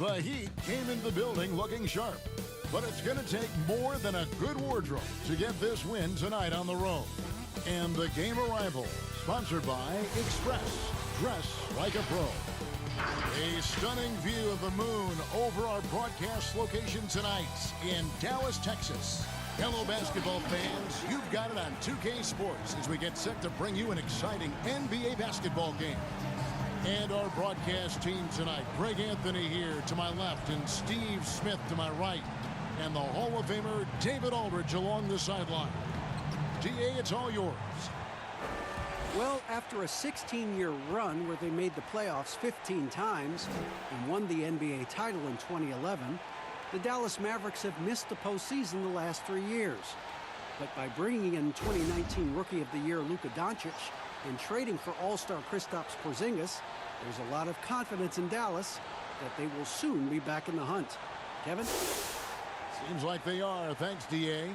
The Heat came into the building looking sharp, but it's going to take more than a good wardrobe to get this win tonight on the road. And the game arrival, sponsored by Express. Dress like a pro. A stunning view of the moon over our broadcast location tonight in Dallas, Texas. Hello, basketball fans. You've got it on 2K Sports as we get set to bring you an exciting NBA basketball game. And our broadcast team tonight, Greg Anthony here to my left and Steve Smith to my right. And the Hall of Famer David Aldridge along the sideline. DA, it's all yours. Well, after a 16-year run where they made the playoffs 15 times and won the NBA title in 2011, the Dallas Mavericks have missed the postseason the last 3 years. But by bringing in 2019 Rookie of the Year Luka Doncic and trading for All-Star Kristaps Porzingis, there's a lot of confidence in Dallas that they will soon be back in the hunt. Kevin? Seems like they are. Thanks, DA.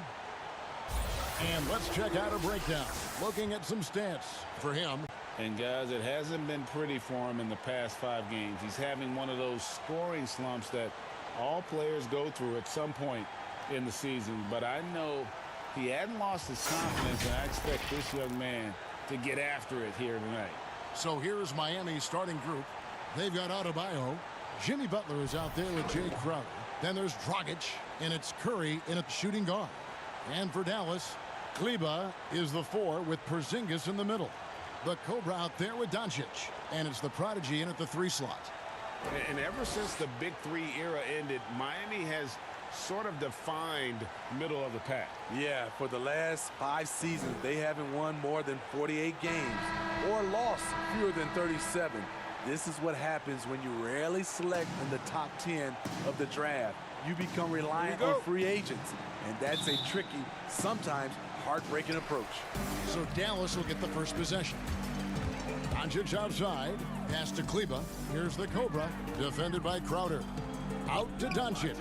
And let's check out a breakdown. Looking at some stats for him. And guys, it hasn't been pretty for him in the past 5 games. He's having one of those scoring slumps that all players go through at some point in the season. But I know he hadn't lost his confidence, and I expect this young man to get after it here tonight. So here's Miami's starting group. They've got Adebayo. Jimmy Butler is out there with Jay Crowder. Then there's Dragic, and it's Curry in a shooting guard. And for Dallas, Ligue is the 4 with Porzingis in the middle. The Cobra out there with Doncic. And it's the Prodigy in at the 3 slot. And ever since the Big 3 era ended, Miami has sort of defined middle of the pack. Yeah, for the last 5 seasons, they haven't won more than 48 games or lost fewer than 37. This is what happens when you rarely select in the top 10 of the draft. You become reliant on free agents, and that's a tricky, sometimes heartbreaking approach. So Dallas will get the first possession. Doncic outside, pass to Ligue. Here's the Cobra, defended by Crowder. Out to Doncic.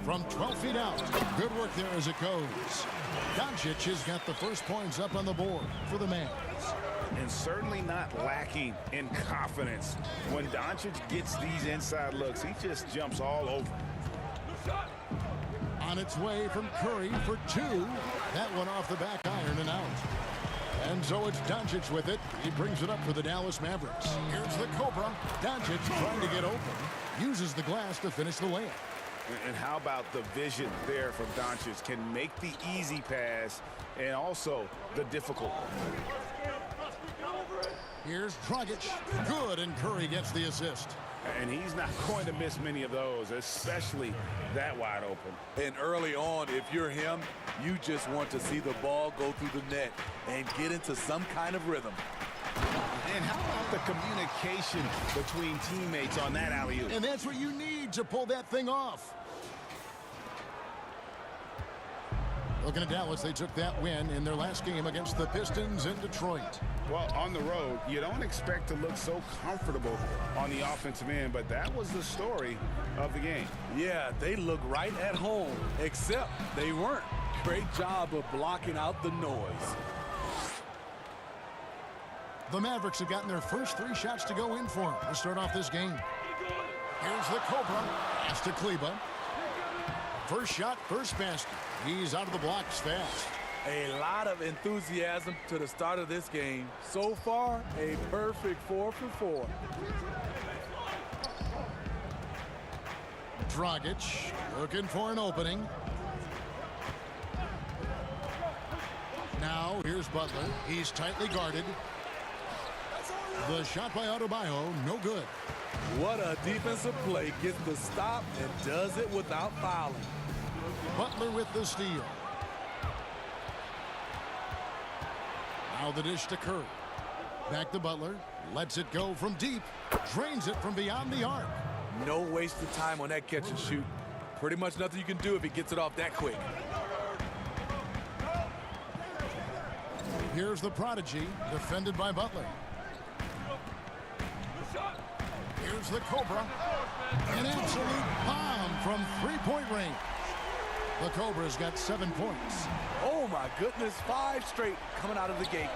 From 12 feet out, good work there as it goes. Doncic has got the first points up on the board for the Mavs. And certainly not lacking in confidence. When Doncic gets these inside looks, he just jumps all over. On its way from Curry for 2. That one off the back iron and out. And so it's Doncic with it. He brings it up for the Dallas Mavericks. Here's the Cobra. Doncic trying to get open. Uses the glass to finish the layup. And how about the vision there from Doncic? Can make the easy pass and also the difficult one. Here's Dragic. Good, and Curry gets the assist. And he's not going to miss many of those, especially that wide open. And early on, if you're him, you just want to see the ball go through the net and get into some kind of rhythm. And how about the communication between teammates on that alley-oop? And that's what you need to pull that thing off. Looking at Dallas, they took that win in their last game against the Pistons in Detroit. Well, on the road, you don't expect to look so comfortable on the offensive end, but that was the story of the game. Yeah, they look right at home, except they weren't. Great job of blocking out the noise. The Mavericks have gotten their first 3 shots to go in for them to start off this game. Here's the Cobra. Pass to Ligue. First shot, first basket. He's out of the blocks fast. A lot of enthusiasm to the start of this game. So far, a perfect 4 for 4. Dragic looking for an opening. Now here's Butler. He's tightly guarded. The shot by Adebayo, no good. What a defensive play. Gets the stop and does it without fouling. Butler with the steal. Now the dish to Curry. Back to Butler. Lets it go from deep. Drains it from beyond the arc. No waste of time on that catch and shoot. Pretty much nothing you can do if he gets it off that quick. Here's the Prodigy, defended by Butler. Here's the Cobra. An absolute bomb from 3-point range. The Cobra's got 7 points. Oh my goodness, 5 straight coming out of the gate.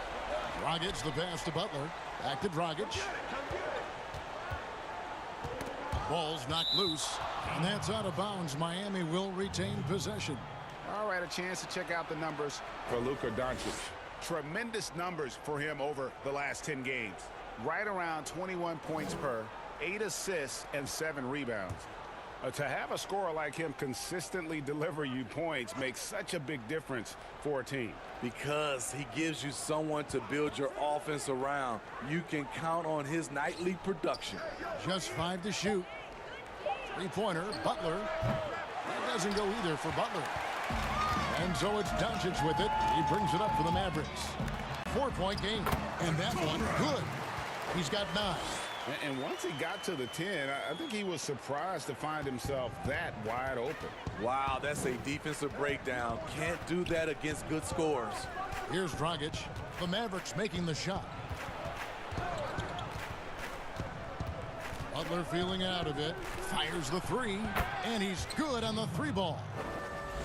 Dragic the pass to Butler. Back to Dragic. Ball's knocked loose, and that's out of bounds. Miami will retain possession. All right, a chance to check out the numbers for Luka Doncic. Tremendous numbers for him over the last 10 games. Right around 21 points per, 8 assists, and 7 rebounds. To have a scorer like him consistently deliver you points makes such a big difference for a team. Because he gives you someone to build your offense around. You can count on his nightly production. Just 5 to shoot. Three-pointer, Butler. That doesn't go either for Butler. And so it's Doncic with it. He brings it up for the Mavericks. 4-point game. And that one, good. He's got 9. And once he got to the 10, I think he was surprised to find himself that wide open. Wow, that's a defensive breakdown. Can't do that against good scorers. Here's Dragic. The Mavericks making the shot. Butler feeling out of it. Fires the 3. And he's good on the 3-ball.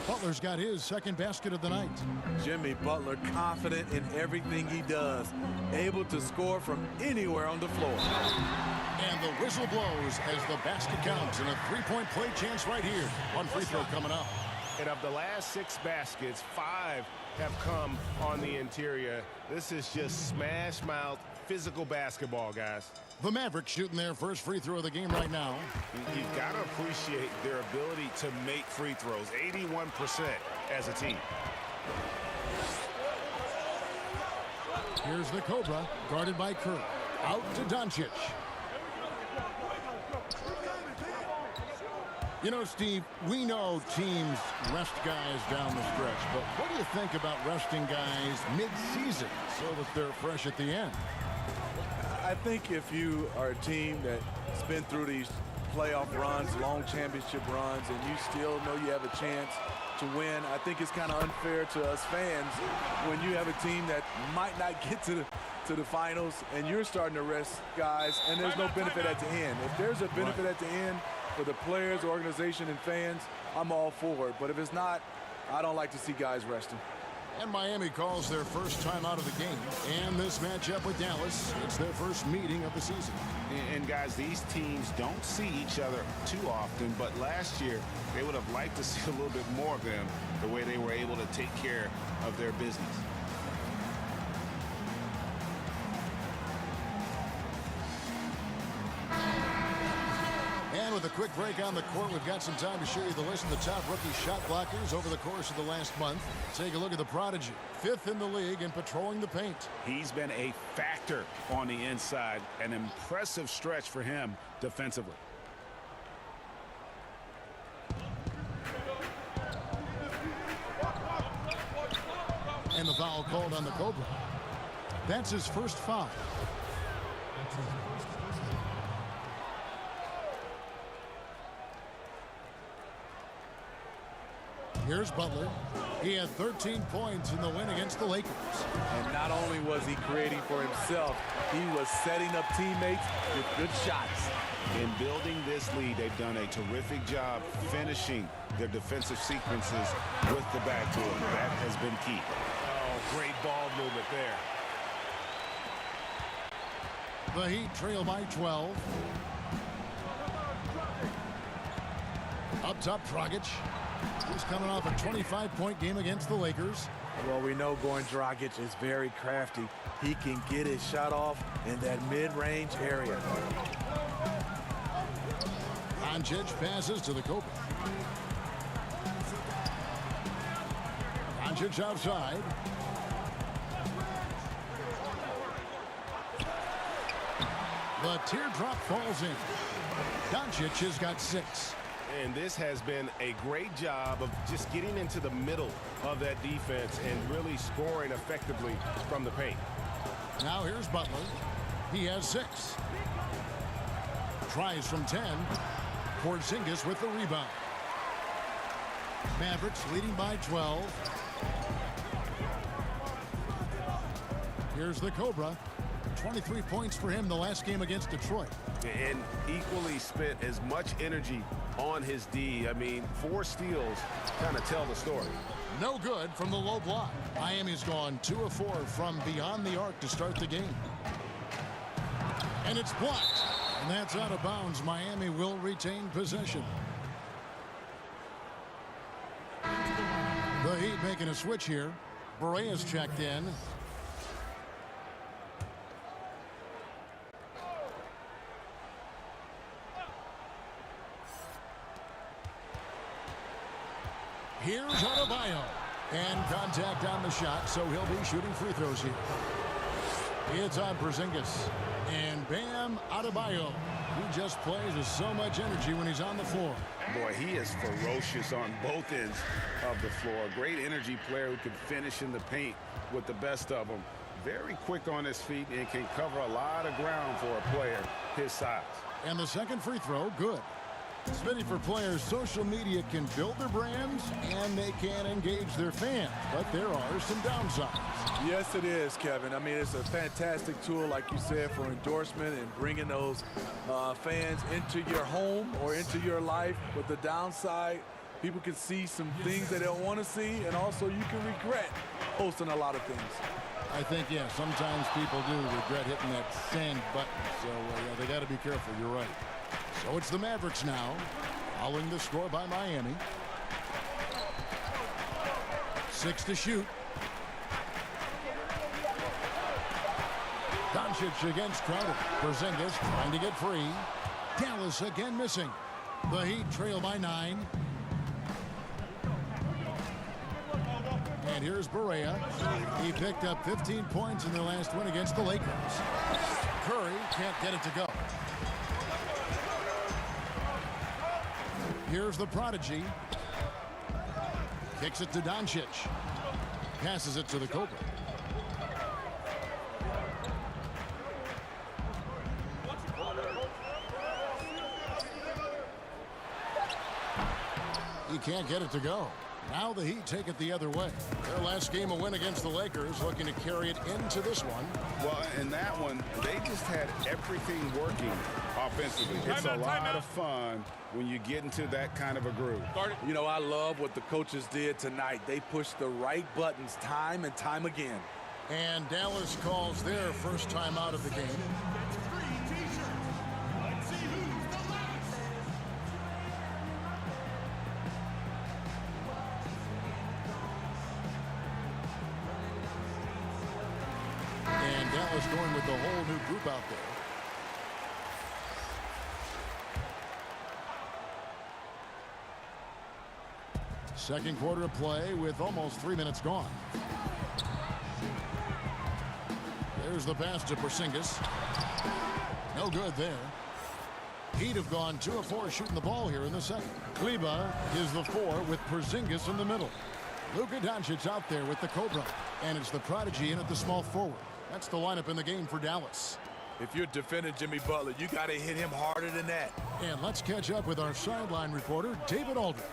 Butler's got his second basket of the night. Jimmy Butler confident in everything he does. Able to score from anywhere on the floor. And the whistle blows as the basket counts. And a 3-point play chance right here. One free throw coming up. And of the last 6 baskets, 5 have come on the interior. This is just smash mouth physical basketball, guys. The Mavericks shooting their first free throw of the game right now. You've got to appreciate their ability to make free throws. 81% as a team. Here's the Cobra, guarded by Kerr. Out to Doncic. You know, Steve, we know teams rest guys down the stretch, but what do you think about resting guys mid-season so that they're fresh at the end? I think if you are a team that's been through these playoff runs, long championship runs, and you still know you have a chance to win, I think it's kind of unfair to us fans when you have a team that might not get to the finals and you're starting to rest guys and there's no benefit at the end. If there's a benefit at the end for the players, organization, and fans, I'm all for it. But if it's not, I don't like to see guys resting. And Miami calls their first time out of the game. And this matchup with Dallas, it's their first meeting of the season. And guys, these teams don't see each other too often, but last year they would have liked to see a little bit more of them the way they were able to take care of their business. And with a quick break on the court, we've got some time to show you the list of the top rookie shot blockers over the course of the last month. Take a look at the prodigy, 5th in the league in patrolling the paint. He's been a factor on the inside, an impressive stretch for him defensively. And the foul called on the Cobra. That's his first foul. Here's Butler. He had 13 points in the win against the Lakers. And not only was he creating for himself, he was setting up teammates with good shots. In building this lead, they've done a terrific job finishing their defensive sequences with the backboard. That has been key. Oh, great ball movement there. The Heat trail by 12. Up top, Dragic. He's coming off a 25-point game against the Lakers. Well, we know Goran Dragic is very crafty. He can get his shot off in that mid-range area. Doncic passes to the Cobra. Doncic outside. The teardrop falls in. Doncic has got 6. And this has been a great job of just getting into the middle of that defense and really scoring effectively from the paint. Now here's Butler. He has 6. Tries from 10. Porzingis with the rebound. Mavericks leading by 12. Here's the Cobra. 23 points for him the last game against Detroit. And equally spent as much energy on his D. I mean, 4 steals kind of tell the story. No good from the low block. Miami's gone 2 of 4 from beyond the arc to start the game. And it's blocked. And that's out of bounds. Miami will retain possession. The Heat making a switch here. Berea's checked in. Here's Adebayo. And contact on the shot, so he'll be shooting free throws here. It's on Porzingis. And Bam Adebayo. He just plays with so much energy when he's on the floor. Boy, he is ferocious on both ends of the floor. Great energy player who can finish in the paint with the best of them. Very quick on his feet and can cover a lot of ground for a player his size. And the second free throw, good. Smitty, for players, social media can build their brands and they can engage their fans, but there are some downsides. Yes, it is, Kevin. I mean, it's a fantastic tool, like you said, for endorsement and bringing those fans into your home or into your life. But the downside, people can see some things they don't want to see, and also you can regret posting a lot of things. I think, yeah, sometimes people do regret hitting that send button, so yeah, they got to be careful. You're right. So it's the Mavericks now, following the score by Miami. 6 to shoot. Doncic against Crowder. Porzingis trying to get free. Dallas again missing. The Heat trail by 9. And here's Berea. He picked up 15 points in their last win against the Lakers. Curry can't get it to go. Here's the prodigy. Kicks it to Doncic. Passes it to the Cobra. He can't get it to go. Now the Heat take it the other way. Their last game a win against the Lakers, looking to carry it into this one. Well, in that one, they just had everything working offensively. It's a lot of fun when you get into that kind of a groove. You know, I love what the coaches did tonight. They pushed the right buttons time and time again. And Dallas calls their first time out of the game. And Dallas going with the whole new group out there. Second quarter of play with almost 3 minutes gone. There's the pass to Porzingis. No good there. Heat have gone 2 of 4 shooting the ball here in the second. Kleba is the 4 with Porzingis in the middle. Luka Doncic out there with the Cobra. And it's the prodigy in at the small forward. That's the lineup in the game for Dallas. If you're defending Jimmy Butler, you got to hit him harder than that. And let's catch up with our sideline reporter, David Aldridge.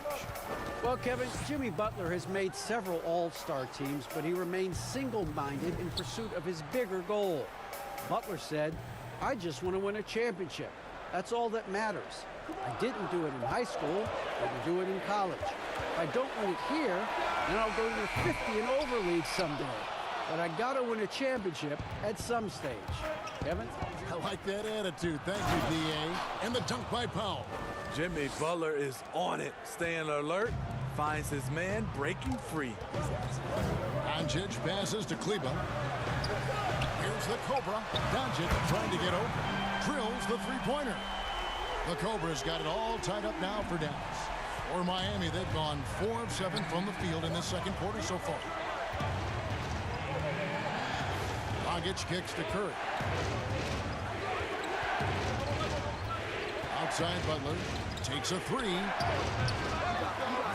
Well, Kevin, Jimmy Butler has made several all-star teams, but he remains single-minded in pursuit of his bigger goal. Butler said, "I just want to win a championship. That's all that matters. I didn't do it in high school. I will do it in college. If I don't win it here, then I'll go to the 50 and over league someday. But I got to win a championship at some stage." Kevin? I like that attitude. Thank you, D.A. And the dunk by Powell. Jimmy Butler is on it, staying alert, finds his man breaking free. Doncic passes to Kleba. Here's the Cobra. Doncic trying to get open. Drills the three-pointer. The Cobra's got it all tied up now for Dallas. For Miami, they've gone 4 of 7 from the field in this second quarter so far. Dragic kicks to Curry. Outside Butler takes a 3.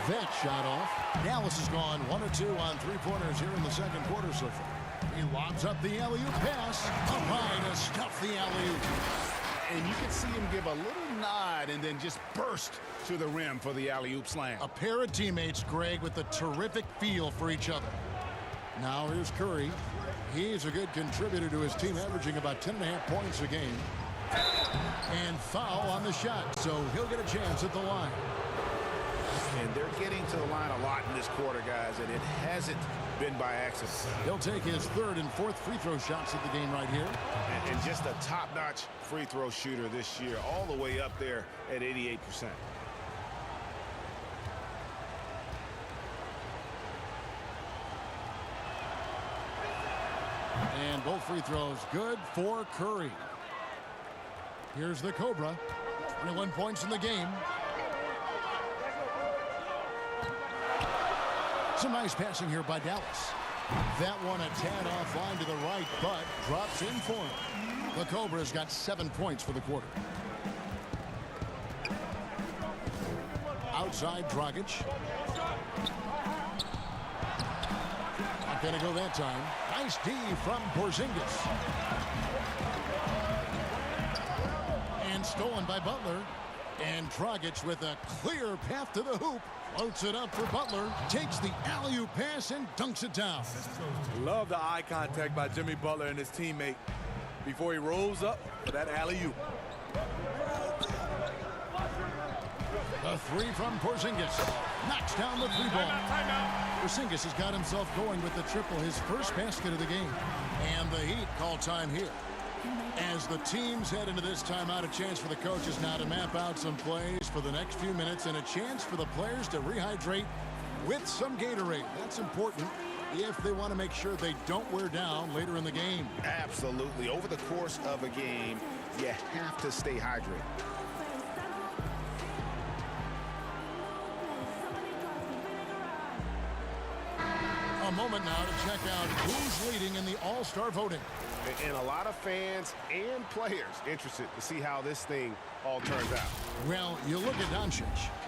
That shot off. Dallas has gone 1 of 2 on three-pointers here in the second quarter so far. He lobs up the alley-oop pass. Up high to stuff the alley-oop. And you can see him give a little nod and then just burst to the rim for the alley-oop slam. A pair of teammates, Greg, with a terrific feel for each other. Now here's Curry. He's a good contributor to his team, averaging about 10.5 points a game. And foul on the shot, so he'll get a chance at the line. And they're getting to the line a lot in this quarter, guys, and it hasn't been by accident. He'll take his third and fourth free throw shots at the game right here. And just a top-notch free throw shooter this year, all the way up there at 88%. And both free throws good for Curry. Here's the Cobra. 21 points in the game. Some nice passing here by Dallas. That one a tad offline to the right, but drops in for him. The Cobra's got 7 points for the quarter. Outside Dragic. Not going to go that time. Nice D from Porzingis. And stolen by Butler. And Dragic with a clear path to the hoop. Floats it up for Butler. Takes the alley-oop pass and dunks it down. Love the eye contact by Jimmy Butler and his teammate before he rolls up for that alley-oop. The three from Porzingis. Knocks down the three ball. Porzingis has got himself going with the triple, his first basket of the game. And the Heat call time here. As the teams head into this timeout, a chance for the coaches now to map out some plays for the next few minutes and a chance for the players to rehydrate with some Gatorade. That's important if they want to make sure they don't wear down later in the game. Absolutely. Over the course of a game, you have to stay hydrated. A moment now to check out who's leading in the All-Star voting. And a lot of fans and players interested to see how this thing all turns out. Well, you look at Doncic.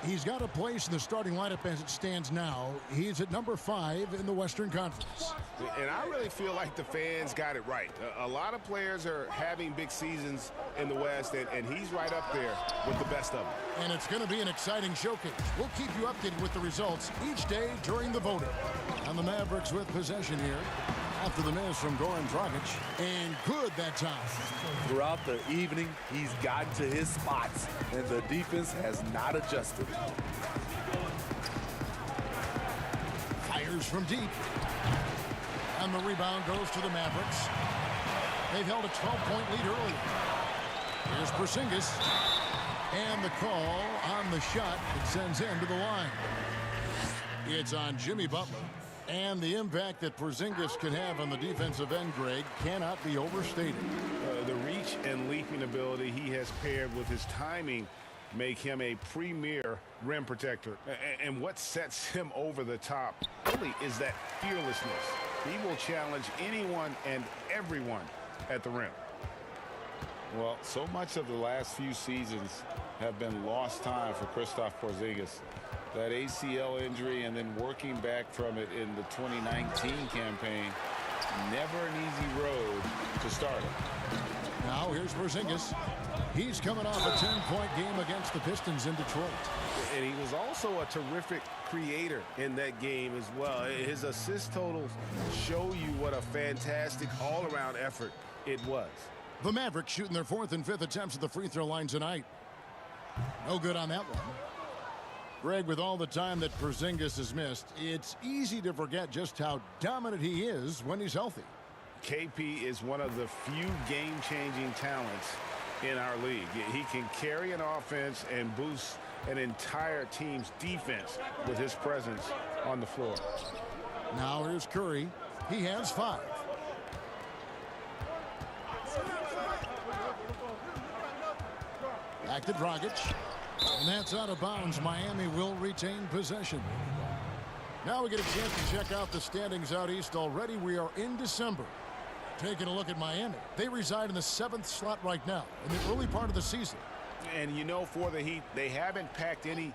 He's got a place in the starting lineup as it stands now. He's at number 5 in the Western Conference. And I really feel like the fans got it right. A lot of players are having big seasons in the West, and he's right up there with the best of them. And it's going to be an exciting showcase. We'll keep you updated with the results each day during the voting. And the Mavericks with possession here after the miss from Goran Dragic. And good that time. Throughout the evening, he's gotten to his spots, and the defense has not adjusted. Fires from deep. And the rebound goes to the Mavericks. They've held a 12-point lead early. Here's Porzingis. And the call on the shot that sends him to the line. It's on Jimmy Butler. And the impact that Porzingis can have on the defensive end, Greg, cannot be overstated. The reach and leaping ability he has paired with his timing make him a premier rim protector. And what sets him over the top really is that fearlessness. He will challenge anyone and everyone at the rim. Well, so much of the last few seasons have been lost time for Kristaps Porzingis. That ACL injury and then working back from it in the 2019 campaign. Never an easy road to start it. Now here's Porzingis. He's coming off a 10-point game against the Pistons in Detroit. And he was also a terrific creator in that game as well. His assist totals show you what a fantastic all-around effort it was. The Mavericks shooting their 4th and 5th attempts at the free throw line tonight. No good on that one. Greg, with all the time that Porzingis has missed, it's easy to forget just how dominant he is when he's healthy. KP is one of the few game-changing talents in our league. He can carry an offense and boost an entire team's defense with his presence on the floor. Now here's Curry. He has 5. Back to Dragic. And that's out of bounds. Miami will retain possession. Now we get a chance to check out the standings out east. Already we are in December. Taking a look at Miami. They reside in the 7th slot right now in the early part of the season. And you know, for the Heat, they haven't packed any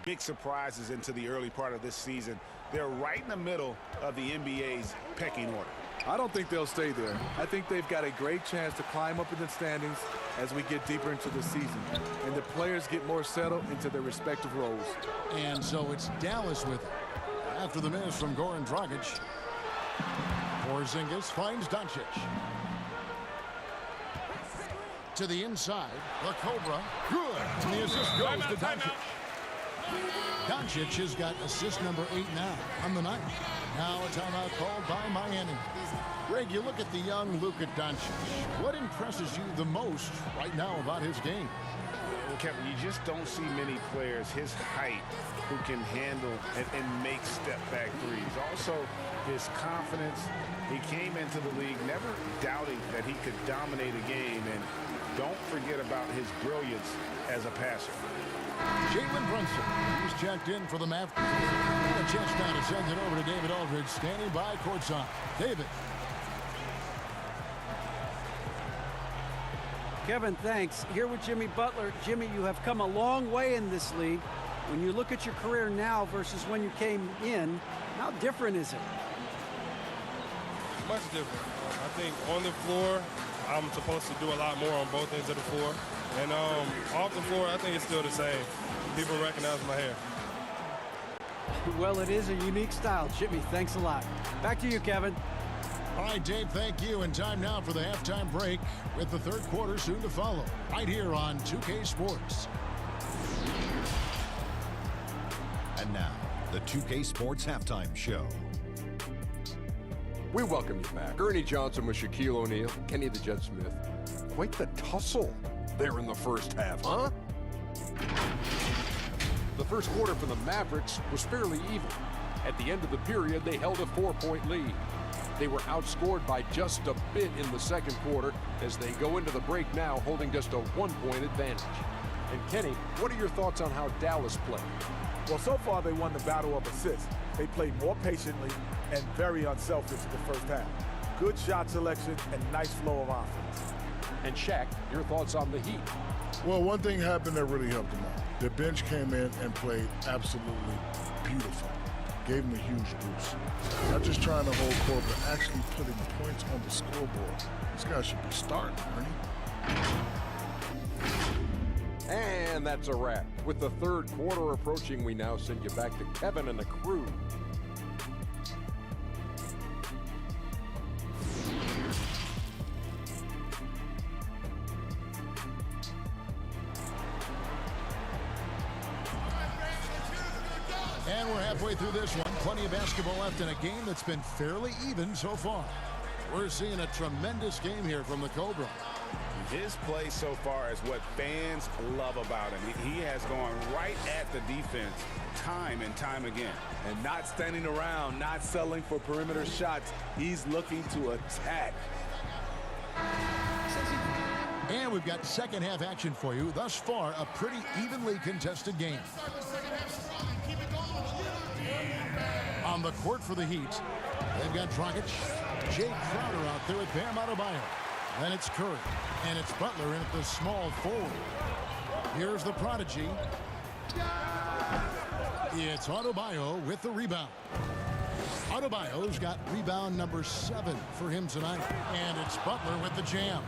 big surprises into the early part of this season. They're right in the middle of the NBA's pecking order. I don't think they'll stay there. I think they've got a great chance to climb up in the standings as we get deeper into the season, and the players get more settled into their respective roles. And so it's Dallas with it. After the miss from Goran Dragic, Porzingis finds Doncic. To the inside, the Cobra. Good. And the assist goes to Doncic. Doncic has got assist number 8 now on the night. Now a timeout called by Miami. Greg, you look at the young Luka Doncic. What impresses you the most right now about his game? Well, Kevin, you just don't see many players his height who can handle and make step-back threes. Also, his confidence. He came into the league never doubting that he could dominate a game. And don't forget about his brilliance as a passer. Jalen Brunson, he's checked in for the Mavericks. A chance now to send it over to David Aldridge, standing by courtside. David. Kevin, thanks. Here with Jimmy Butler. Jimmy, you have come a long way in this league. When you look at your career now versus when you came in, how different is it? Much different. I think on the floor, I'm supposed to do a lot more on both ends of the floor. And off the floor, I think it's still the same. People recognize my hair. Well, it is a unique style. Jimmy, thanks a lot. Back to you, Kevin. All right, Dave, thank you. And time now for the halftime break with the third quarter soon to follow. Right here on 2K Sports. And now, the 2K Sports Halftime Show. We welcome you back. Ernie Johnson with Shaquille O'Neal, Kenny the Jet Smith. Quite the tussle there in the first half, huh? The first quarter for the Mavericks was fairly even. At the end of the period, they held a 4-point lead. They were outscored by just a bit in the second quarter as they go into the break now holding just a 1-point advantage. And Kenny, what are your thoughts on how Dallas played? Well, so far they won the battle of assists. They played more patiently and very unselfish in the first half. Good shot selection and nice flow of offense. And Shaq, your thoughts on the Heat? Well, one thing happened that really helped them out. The bench came in and played absolutely beautiful. Gave them a huge boost. Not just trying to hold court, but actually putting points on the scoreboard. This guy should be starting, Ernie. And that's a wrap. With the third quarter approaching, we now send you back to Kevin and the crew. And we're halfway through this one. Plenty of basketball left in a game that's been fairly even so far. We're seeing a tremendous game here from the Cobra. His play so far is what fans love about him. He has gone right at the defense time and time again. And not standing around, not settling for perimeter shots. He's looking to attack. And we've got second half action for you. Thus far, a pretty evenly contested game. On the court for the Heat, they've got Dragic, Jay Crowder out there with Bam Adebayo. Then it's Curry, and it's Butler in at the small forward. Here's the prodigy. It's Adebayo with the rebound. Adebayo's got rebound number 7 for him tonight. And it's Butler with the jam.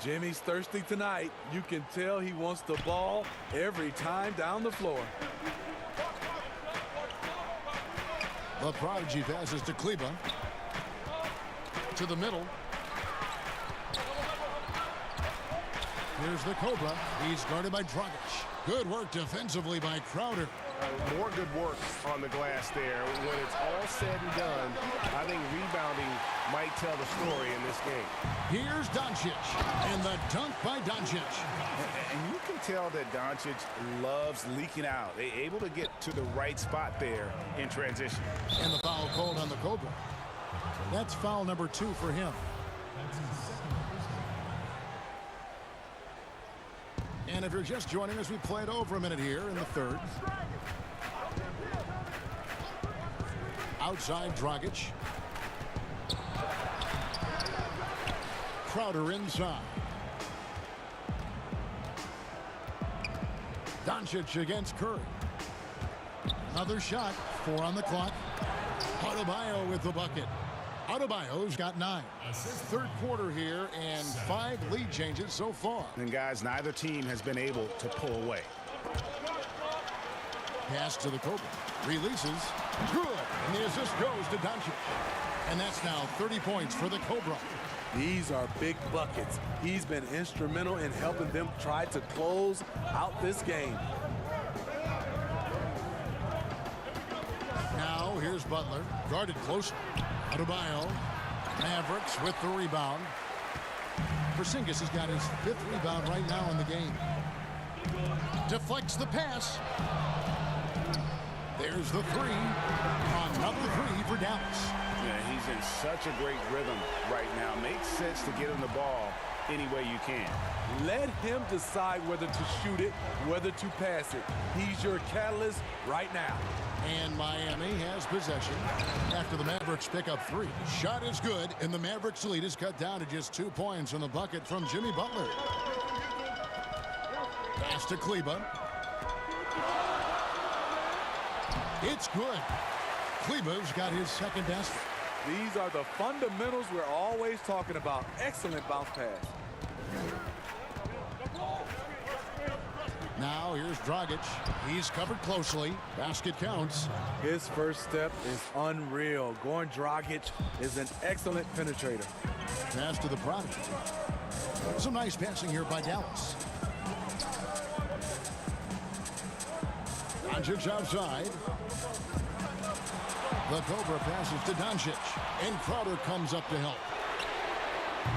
Jimmy's thirsty tonight. You can tell he wants the ball every time down the floor. The prodigy passes to Kleba. To the middle. Here's the Cobra. He's guarded by Dragic. Good work defensively by Crowder. More good work on the glass there. When it's all said and done, I think rebounding might tell the story in this game. Here's Doncic, and the dunk by Doncic. And you can tell that Doncic loves leaking out. They're able to get to the right spot there in transition. And the foul called on the Cobra. That's foul number 2 for him. And if you're just joining us, we played over a minute here in the third. Outside Dragic. Crowder inside. Doncic against Curry. Another shot. 4 on the clock. Adebayo with the bucket. Adebayo's got 9. Third quarter here and 5 lead changes so far. And guys, neither team has been able to pull away. Pass to the Cobra. Releases. Good. And the assist goes to Doncic. And that's now 30 points for the Cobra. These are big buckets. He's been instrumental in helping them try to close out this game. Now here's Butler. Guarded closely. Adebayo. Mavericks with the rebound. Porzingis has got his 5th rebound right now in the game. Deflects the pass. There's the 3. Another 3 for Dallas. Yeah, he's in such a great rhythm right now. Makes sense to get him the ball any way you can. Let him decide whether to shoot it, whether to pass it. He's your catalyst right now. And Miami has possession after the Mavericks pick up 3. Shot is good, and the Mavericks lead is cut down to just 2 points from the bucket from Jimmy Butler. Pass to Kleba. It's good. Kleba's got his 2nd basket. These are the fundamentals we're always talking about. Excellent bounce pass. Now here's Dragic. He's covered closely. Basket counts. His first step is unreal. Goran Dragic is an excellent penetrator. Pass to the product. Some nice passing here by Dallas. Doncic outside. The Cobra passes to Doncic. And Crowder comes up to help.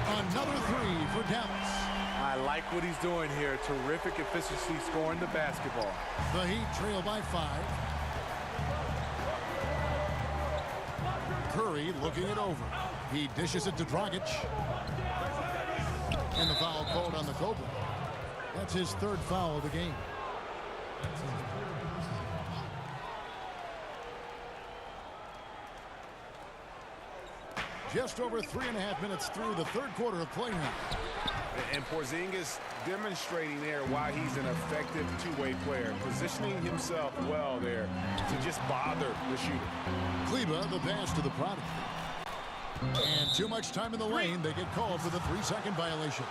Another 3 for Dallas. I like what he's doing here. Terrific efficiency scoring the basketball. The Heat trail by 5. Curry looking it over. He dishes it to Dragic. And the foul called on the Cobra. That's his 3rd foul of the game. Just over 3.5 minutes through the 3rd quarter of play now. And Porzingis demonstrating there why he's an effective two-way player, positioning himself well there to just bother the shooter. Kleba, the pass to the product. And too much time in the lane. They get called for the 3-second violation.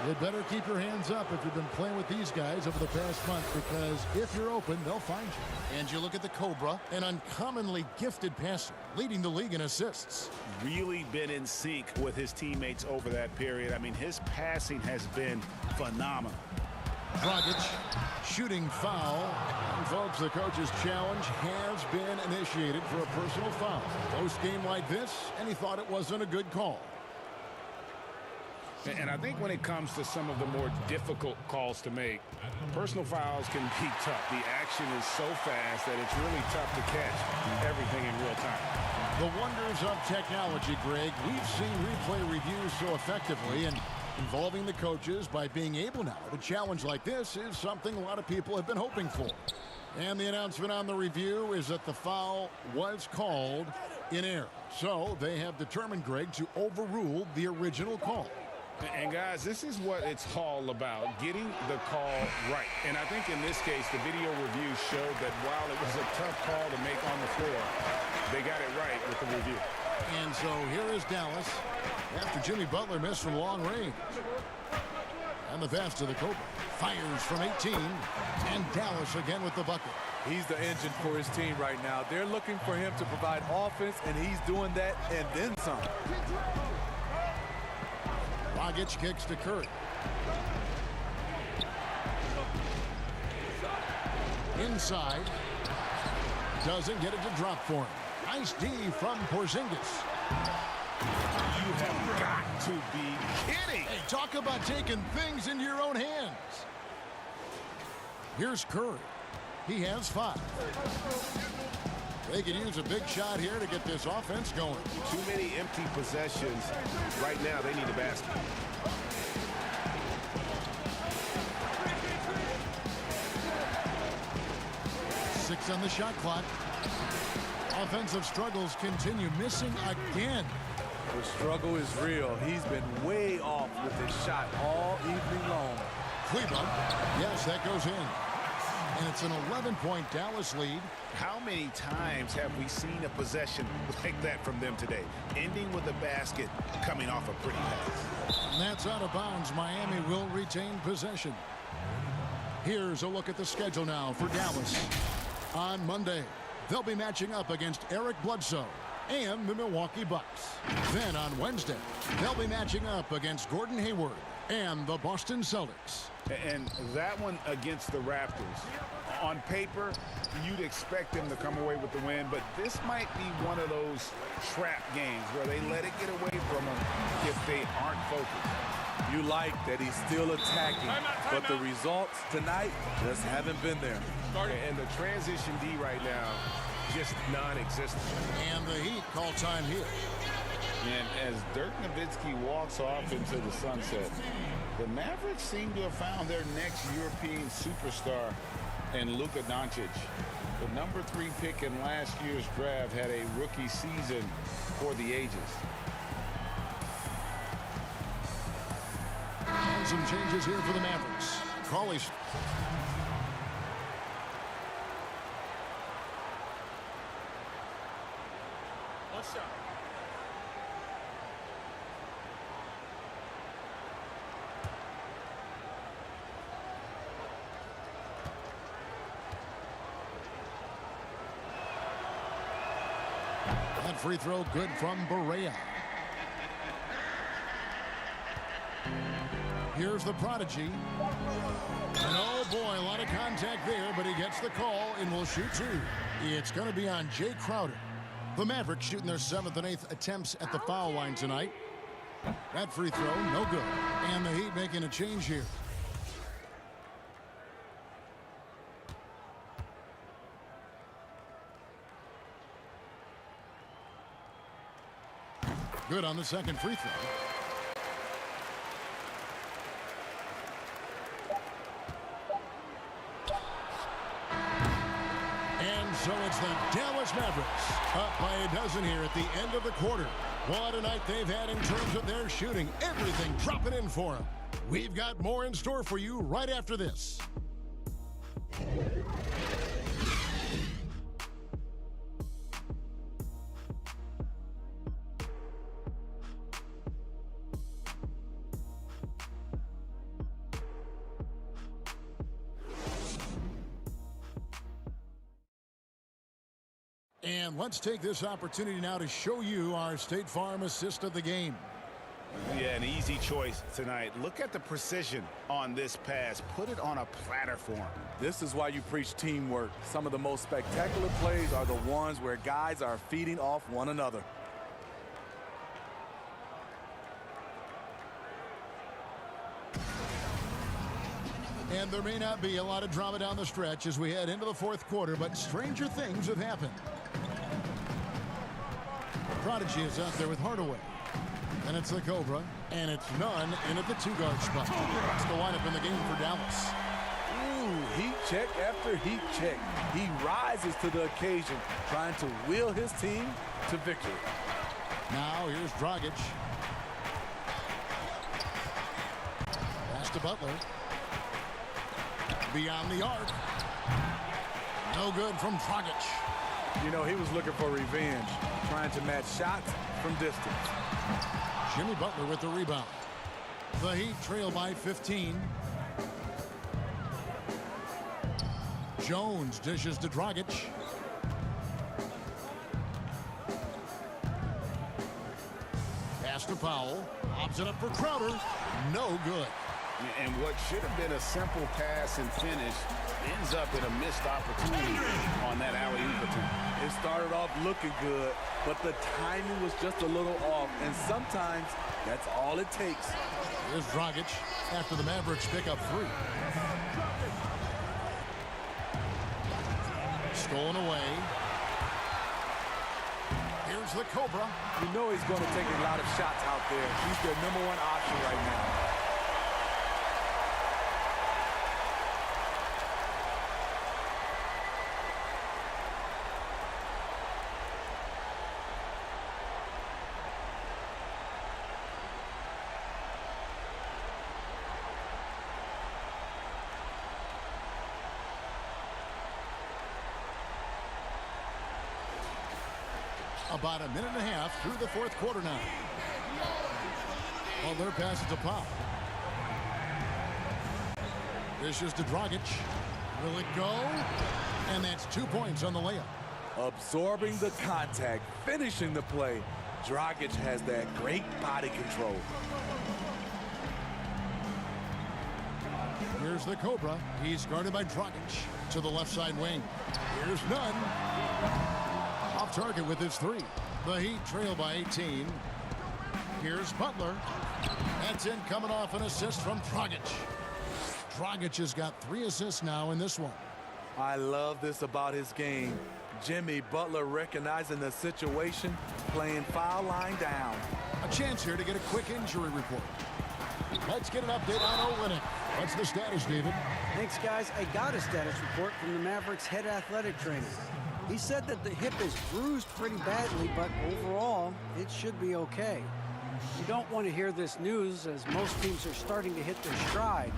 You'd better keep your hands up if you've been playing with these guys over the past month, because if you're open, they'll find you. And you look at the Cobra, an uncommonly gifted passer, leading the league in assists. Really been in sync with his teammates over that period. I mean, his passing has been phenomenal. Dragic, shooting foul. And folks, the coach's challenge has been initiated for a personal foul. Post game like this, and he thought it wasn't a good call. And I think when it comes to some of the more difficult calls to make, personal fouls can be tough. The action is so fast that it's really tough to catch everything in real time. The wonders of technology, Greg. We've seen replay reviews so effectively, and involving the coaches by being able now to challenge like this is something a lot of people have been hoping for. And the announcement on the review is that the foul was called in error. So they have determined, Greg, to overrule the original call. And guys, this is what it's all about, getting the call right. And I think in this case, the video review showed that while it was a tough call to make on the floor, they got it right with the review. And so here is Dallas after Jimmy Butler missed from long range. And the pass to the Cobra. Fires from 18. And Dallas again with the bucket. He's the engine for his team right now. They're looking for him to provide offense, and he's doing that and then some. Dragic kicks to Curry. Inside. Doesn't get it to drop for him. Nice D from Porzingis. You have got to be kidding. Hey, talk about taking things into your own hands. Here's Curry. He has 5. They could use a big shot here to get this offense going. Too many empty possessions. Right now, they need a basket. Six on the shot clock. Offensive struggles continue. Missing again. The struggle is real. He's been way off with his shot all evening long. Cleveland. Yes, that goes in. And it's an 11-point Dallas lead. How many times have we seen a possession like that from them today? Ending with a basket, coming off a pretty pass. And that's out of bounds. Miami will retain possession. Here's a look at the schedule now for Dallas. On Monday, they'll be matching up against Eric Bledsoe and the Milwaukee Bucks. Then on Wednesday, they'll be matching up against Gordon Hayward and the Boston Celtics. And that one against the Raptors. On paper, you'd expect them to come away with the win, but this might be one of those trap games where they let it get away from them if they aren't focused. You like that he's still attacking, but the results tonight just haven't been there. And the transition D right now, just non-existent. And the Heat call time here. And as Dirk Nowitzki walks off into the sunset, the Mavericks seem to have found their next European superstar in Luka Doncic. The number 3 pick in last year's draft had a rookie season for the ages. And some changes here for the Mavericks. Crawley's. That free throw good from Barea. Here's the prodigy. And oh boy, a lot of contact there, but he gets the call and will shoot 2. It's going to be on Jay Crowder. The Mavericks shooting their 7th and 8th attempts at the foul line tonight. That free throw, no good. And the Heat making a change here. Good on the second free throw. And so it's the Dallas Mavericks up by a dozen here at the end of the quarter. What a night they've had in terms of their shooting. Everything dropping in for them. We've got more in store for you right after this. And let's take this opportunity now to show you our State Farm assist of the game. Yeah, an easy choice tonight. Look at the precision on this pass. Put it on a platter for him. This is why you preach teamwork. Some of the most spectacular plays are the ones where guys are feeding off one another. And there may not be a lot of drama down the stretch as we head into the 4th quarter, but stranger things have happened. Prodigy is out there with Hardaway. And it's the Cobra, and it's Nunn in at the 2-guard spot. That's the lineup in the game for Dallas. Ooh, heat check after heat check. He rises to the occasion, trying to wheel his team to victory. Now here's Dragic. Pass to Butler. Beyond the arc. No good from Dragic. You know, he was looking for revenge, trying to match shots from distance. Jimmy Butler with the rebound. The Heat trail by 15. Jones dishes to Dragic. Pass to Powell. Lobs it up for Crowder. No good. And what should have been a simple pass and finish ends up in a missed opportunity on that alley-oop attempt. It started off looking good, but the timing was just a little off, and sometimes that's all it takes. Here's Dragic after the Mavericks pick up 3. Stolen away. Here's the Cobra. You know he's going to take a lot of shots out there. He's their #1 option right now. About a minute and a half through the 4th quarter now. Well, their pass is to Pop. This is to Dragic. Will it go? And that's 2 points on the layup. Absorbing the contact, finishing the play. Dragic has that great body control. Here's the Cobra. He's guarded by Dragic to the left side wing. Here's Nunn. Off target with his three. The Heat trail by 18. Here's Butler. That's in, coming off an assist from Dragic. Dragic has got 3 assists now in this one. I love this about his game. Jimmy Butler recognizing the situation, playing foul line down. A chance here to get a quick injury report. Let's get an update on Olynyk. What's the status, David? Thanks, guys. I got a status report from the Mavericks head athletic trainer. He said that the hip is bruised pretty badly, but overall, it should be okay. You don't want to hear this news, as most teams are starting to hit their stride,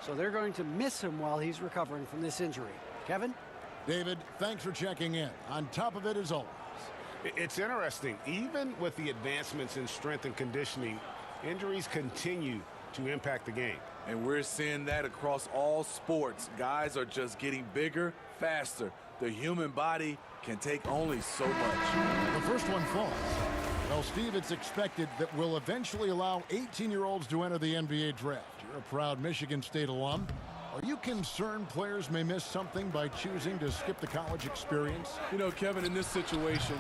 so they're going to miss him while he's recovering from this injury. Kevin? David, thanks for checking in. On top of it as always. It's interesting. Even with the advancements in strength and conditioning, injuries continue to impact the game. And we're seeing that across all sports. Guys are just getting bigger, faster. The human body can take only so much. The first one falls. Well, Steve, it's expected that we'll eventually allow 18-year-olds to enter the NBA draft. You're a proud Michigan State alum. Are you concerned players may miss something by choosing to skip the college experience? You know, Kevin, in this situation,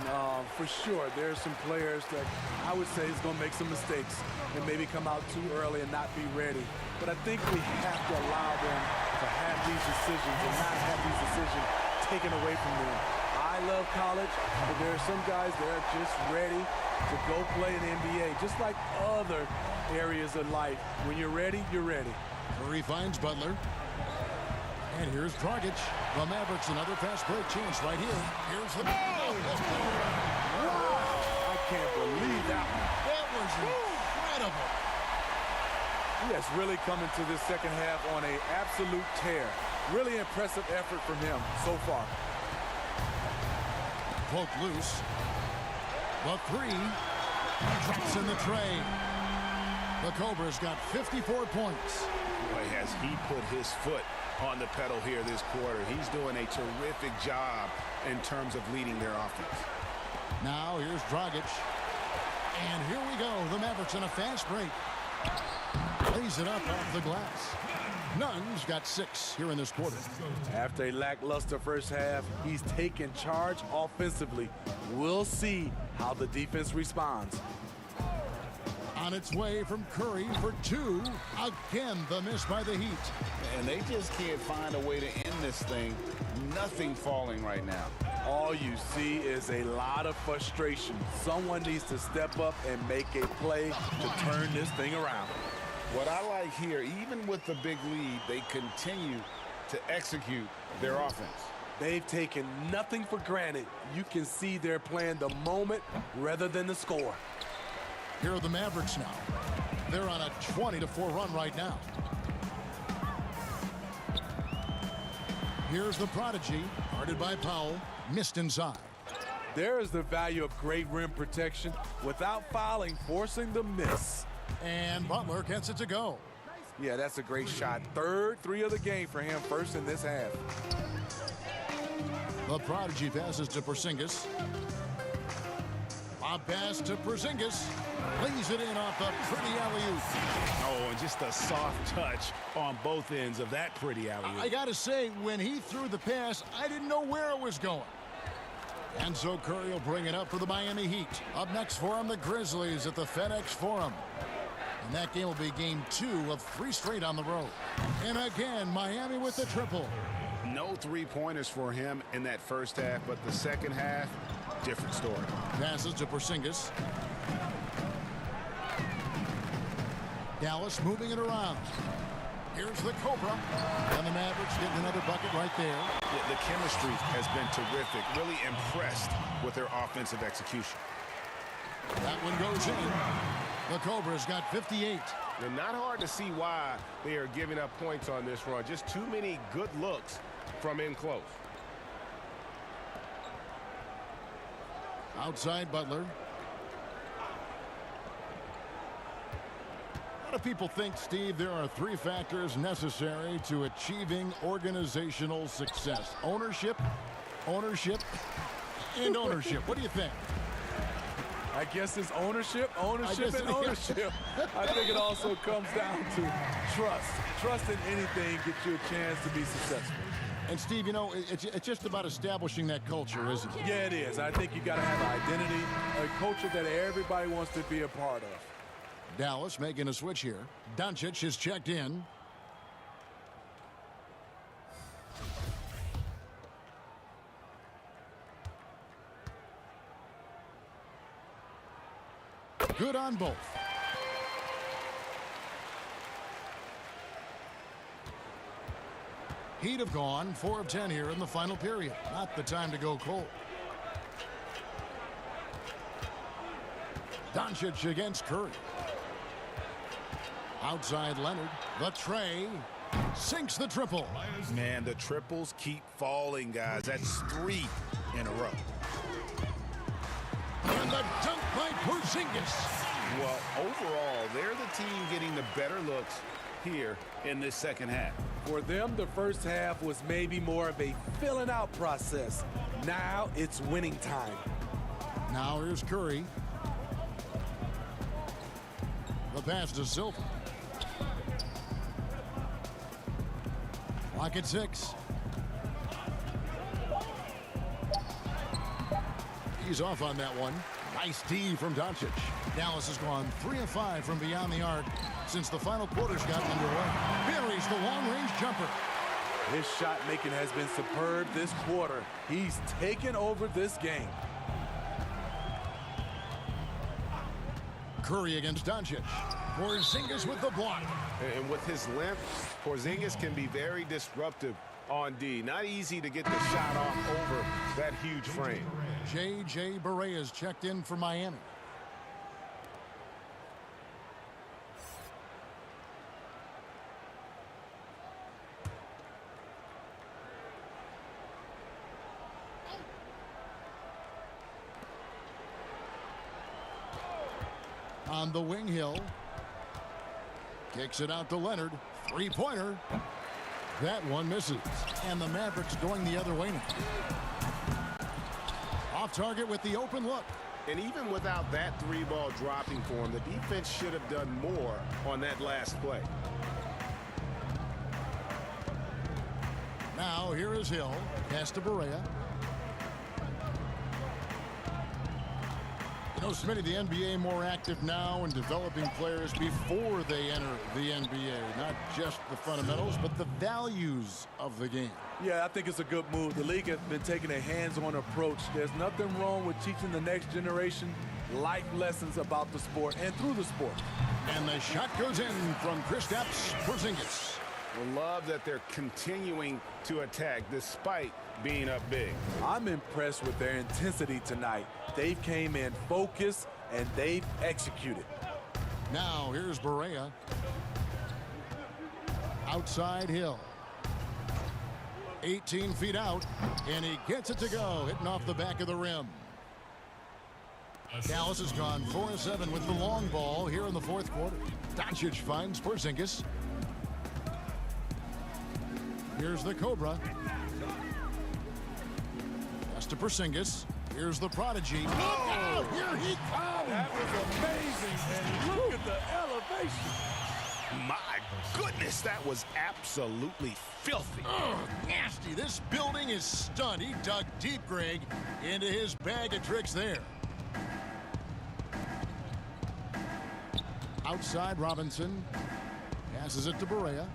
for sure, there are some players that I would say is going to make some mistakes and maybe come out too early and not be ready. But I think we have to allow them to have these decisions and not have these decisions taken away from them. I love college, but there are some guys that are just ready to go play in the NBA, just like other areas of life. When you're ready, you're ready. Curry finds Butler. And here's Dragic. The Mavericks, another fast break chance right here. Here's the... Wow! I can't believe that one. That was incredible. He has really come into this second half on an absolute tear. Really impressive effort from him so far. Poke loose. The three. Drops in the tray. The Cobra's got 54 points. Boy, has he put his foot on the pedal here this quarter. He's doing a terrific job in terms of leading their offense. Now here's Dragic. And here we go. The Mavericks in a fast break. Lays it up off the glass. Nunn's got 6 here in this quarter. After a lackluster first half, he's taken charge offensively. We'll see how the defense responds. On its way from Curry for 2. Again, the miss by the Heat. And they just can't find a way to end this thing. Nothing falling right now. All you see is a lot of frustration. Someone needs to step up and make a play to turn this thing around. What I like here, even with the big lead, they continue to execute their offense. They've taken nothing for granted. You can see they're playing the moment rather than the score. Here are the Mavericks now. They're on a 20-4 run right now. Here's the Prodigy, guarded by Powell, missed inside. There is the value of great rim protection without fouling, forcing the miss. And Butler gets it to go. Yeah, that's a great shot. Third 3 of the game for him, first in this half. The Prodigy passes to Porzingis. Lob pass to Porzingis. Lays it in off the pretty alley-oop. Oh, and just a soft touch on both ends of that pretty alley-oop. I got to say, when he threw the pass, I didn't know where it was going. And so Curry will bring it up for the Miami Heat. Up next for him, the Grizzlies at the FedEx Forum. And that game will be game 2 of 3 straight on the road. And again, Miami with the triple. No 3-pointers for him in that first half, but the second half, different story. Passes to Porzingis. Dallas moving it around. Here's the Cobra. And the Mavericks getting another bucket right there. The chemistry has been terrific. Really impressed with their offensive execution. That one goes in. The Cobra's got 58. And not hard to see why they are giving up points on this run. Just too many good looks from in close. Outside Butler. A lot of people think, Steve, there are 3 factors necessary to achieving organizational success. Ownership, ownership, and ownership. What do you think? I guess it's ownership. I think it also comes down to trust. Trust in anything gets you a chance to be successful. And Steve, you know, it's just about establishing that culture, isn't it? Yeah, it is. I think you got to have an identity, a culture that everybody wants to be a part of. Dallas making a switch here. Doncic is checked in. Good on both. Heat have gone 4 of 10 here in the final period. Not the time to go cold. Doncic against Curry. Outside Leonard. The tray. Sinks the triple. Man, the triples keep falling, guys. That's 3 in a row. And the dunk by Porzingis. Well, overall, they're the team getting the better looks here in this second half. For them, the first half was maybe more of a filling out process. Now it's winning time. Now here's Curry. The pass to Silver. Clock at 6. He's off on that one. Nice D from Doncic. Dallas has gone 3 of 5 from beyond the arc since the final quarter's got underway. Buries the long-range jumper. His shot making has been superb this quarter. He's taken over this game. Curry against Doncic. Porzingis with the block. And with his length, Porzingis can be very disruptive on D. Not easy to get the shot off over that huge frame. J.J. Barea checked in for Miami. On the wing, Hill. Kicks it out to Leonard. Three-pointer. That one misses. And the Mavericks going the other way now. Off target with the open look. And even without that 3-ball dropping for him, the defense should have done more on that last play. Now here is Hill. Pass to Barea. You know, Smitty, the NBA more active now in developing players before they enter the NBA. Not just the fundamentals, but the values of the game. Yeah, I think it's a good move. The league has been taking a hands-on approach. There's nothing wrong with teaching the next generation life lessons about the sport and through the sport. And the shot goes in from Kristaps Porzingis. I love that they're continuing to attack despite being up big. I'm impressed with their intensity tonight. They came in focused and they've executed. Now here's Barea. Outside Hill. 18 feet out, and he gets it to go, hitting off the back of the rim. Dallas has gone 4 of 7 with the long ball here in the fourth quarter. Doncic finds Porzingis. Here's the Cobra. Pass to Porzingis. Here's the prodigy. Look out! Here he comes! That was amazing, and look at the elevation. My goodness, that was absolutely filthy. Oh, nasty. This building is stunned. He dug deep, Greg, into his bag of tricks there. Outside Robinson. Passes it to Barea.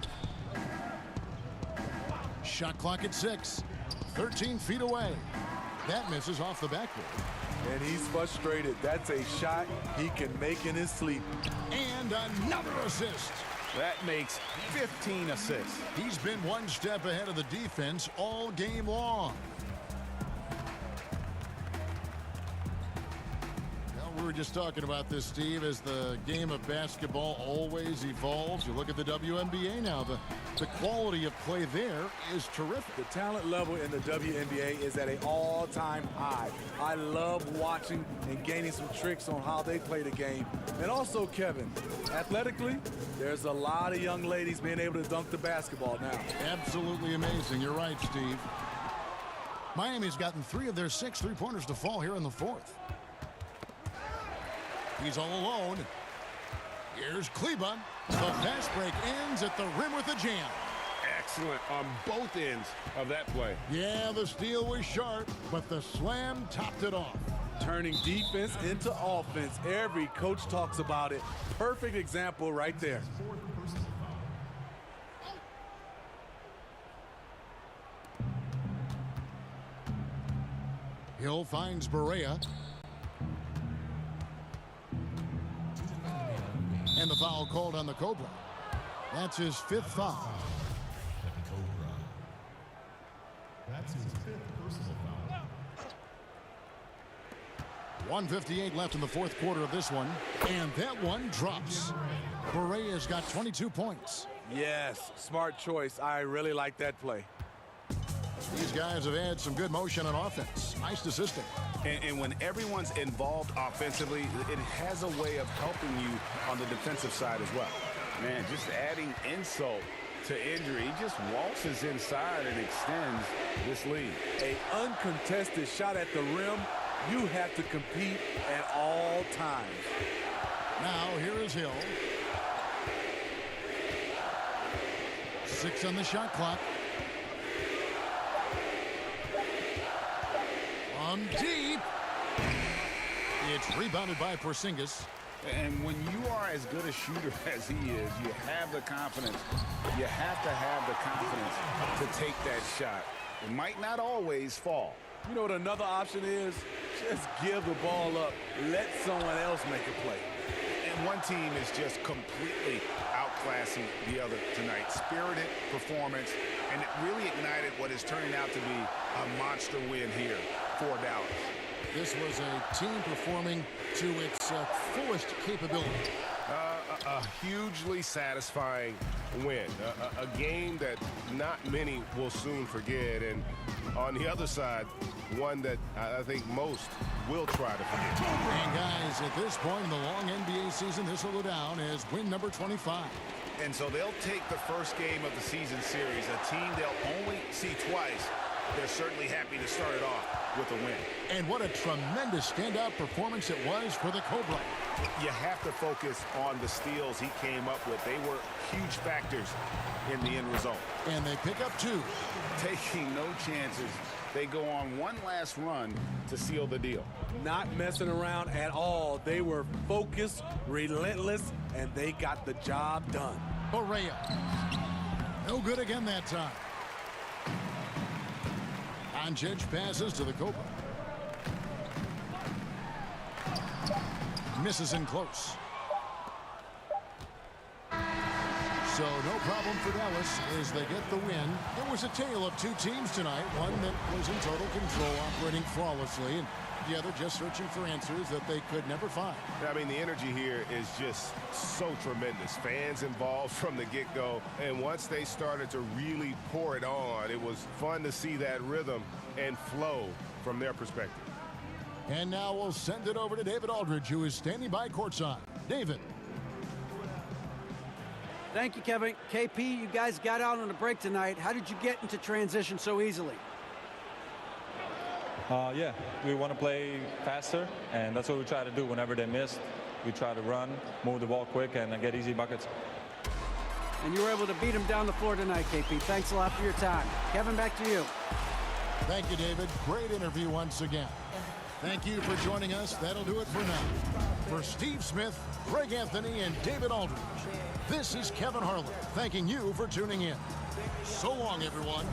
Shot clock at 6. 13 feet away. That misses off the backboard. And he's frustrated. That's a shot he can make in his sleep. And another assist. That makes 15 assists. He's been one step ahead of the defense all game long. Well, we were just talking about this, Steve, as the game of basketball always evolves. You look at the WNBA now. The quality of play there is terrific. The talent level in the WNBA is at an all-time high. I love watching and gaining some tricks on how they play the game. And also, Kevin, athletically, there's a lot of young ladies being able to dunk the basketball now. Absolutely amazing. You're right, Steve. Miami's gotten 3 of their 6 3-pointers to fall here in the fourth. He's all alone. Here's Kleba. The fast break ends at the rim with a jam. Excellent on both ends of that play. Yeah, the steal was sharp, but the slam topped it off. Turning defense into offense. Every coach talks about it. Perfect example right there. Hill finds Berea. And the foul called on the Cobra. That's his 5th foul. That's his 5th personal foul. 1:58 left in the 4th quarter of this one. And that one drops. Berea's got 22 points. Yes, smart choice. I really like that play. These guys have had some good motion on offense. Nice assisting. And when everyone's involved offensively, it has a way of helping you on the defensive side as well. Man, just adding insult to injury. He just waltzes inside and extends this lead. An uncontested shot at the rim, you have to compete at all times. Now here is Hill. 6 on the shot clock. From deep. It's rebounded by Porzingis. And when you are as good a shooter as he is, you have the confidence. You have to have the confidence to take that shot. It might not always fall. You know what another option is? Just give the ball up. Let someone else make a play. And one team is just completely outclassing the other tonight. Spirited performance, and it really ignited what is turning out to be a monster win here for Dallas. This was a team performing to its fullest capability. A hugely satisfying win. A game that not many will soon forget. And on the other side, one that I think most will try to forget. And guys, at this point in the long NBA season, this will go down as win number 25. And so they'll take the first game of the season series, a team they'll only see twice. They're certainly happy to start it off with a win. And what a tremendous standout performance it was for the Cobra. You have to focus on the steals he came up with. They were huge factors in the end result. And they pick up 2. Taking no chances. They go on one last run to seal the deal. Not messing around at all. They were focused, relentless, and they got the job done. Berea. No good again that time. Doncic passes to the Cobra. Misses in close. So no problem for Dallas as they get the win. It was a tale of 2 teams tonight. One that was in total control, operating flawlessly, and the other just searching for answers that they could never find. I mean, the energy here is just so tremendous. Fans involved from the get-go, and once they started to really pour it on, it was fun to see that rhythm and flow from their perspective. And now we'll send it over to David Aldridge, who is standing by courtside. David. Thank you, Kevin. KP, you guys got out on a break tonight. How did you get into transition so easily? Yeah, we want to play faster, and that's what we try to do whenever they miss. We try to run, move the ball quick, and get easy buckets. And you were able to beat him down the floor tonight, KP. Thanks a lot for your time. Kevin, back to you. Thank you, David. Great interview once again. Thank you for joining us. That'll do it for now. For Steve Smith, Greg Anthony, and David Aldridge, this is Kevin Harlan thanking you for tuning in. So long, everyone.